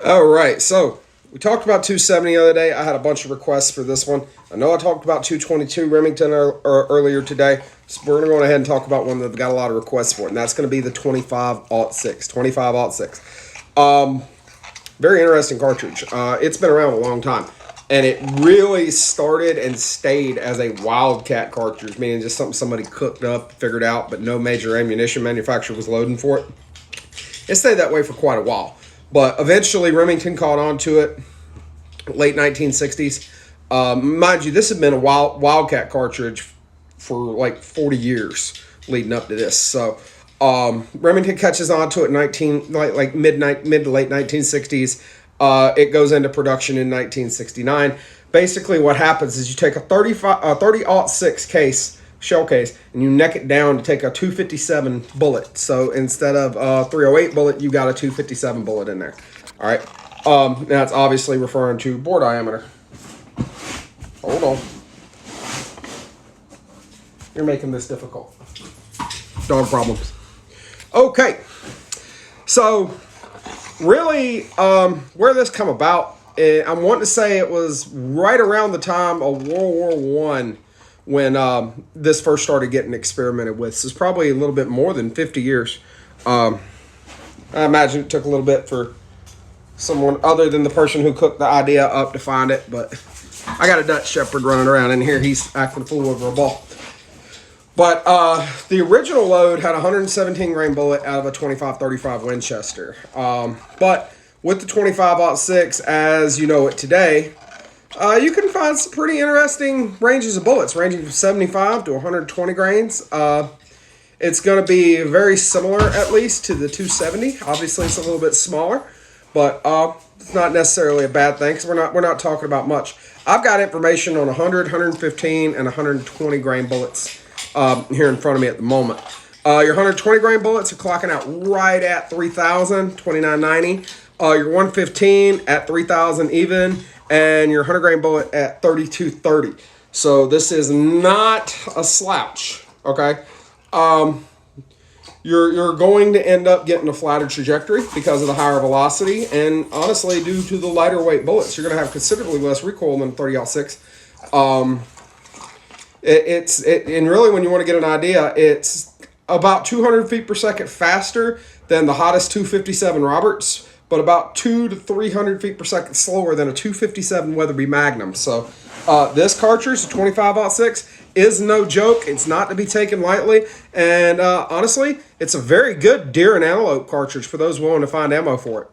All right, so we talked about 270 the other day. I had a bunch of requests for this one. I know I talked about 222 Remington earlier today, so we're going to go ahead and talk about one that got a lot of requests for, and that's going to be the 25-06. 25-06. Very interesting cartridge. It's been around a long time, and it really started and stayed as a wildcat cartridge, meaning just something somebody cooked up, figured out, but no major ammunition manufacturer was loading for it. It stayed that way for quite a while. But eventually, Remington caught on to it, late 1960s. Mind you, this had been a Wildcat cartridge for like 40 years leading up to this. So Remington catches on to it mid to late 1960s. It goes into production in 1969. Basically, what happens is you take a 30-06 case, shell case, and you neck it down to take a 257 bullet. So instead of a 308 bullet, you got a 257 bullet in there. All right. That's obviously referring to bore diameter. Hold on. You're making this difficult. Dog problems. Okay. So really, where this come about, I'm wanting to say it was right around the time of World War One when this first started getting experimented with. So it's probably a little bit more than 50 years. I imagine it took a little bit for someone other than the person who cooked the idea up to find it, but I got a Dutch Shepherd running around in here. He's acting a fool over a ball. But the original load had a 117 grain bullet out of a 25-35 Winchester. But with the 25-06, as you know it today, you can find some pretty interesting ranges of bullets, ranging from 75 to 120 grains. It's going to be very similar, at least, to the 270. Obviously, it's a little bit smaller, but it's not necessarily a bad thing because we're not talking about much. I've got information on 100, 115, and 120 grain bullets here in front of me at the moment. Your 120 grain bullets are clocking out right at 3,000, 29.90. Your 115 at 3,000 even, and your 100 grain bullet at 32.30. So this is not a slouch. Okay. You're going to end up getting a flatter trajectory because of the higher velocity, and honestly, due to the lighter weight bullets, you're going to have considerably less recoil than 30-06. And really, when you want to get an idea, it's about 200 feet per second faster than the hottest 257 Roberts, but about 200 to 300 feet per second slower than a 257 Weatherby Magnum. So this cartridge, the 25-06, is no joke. It's not to be taken lightly. And honestly, it's a very good deer and antelope cartridge for those willing to find ammo for it.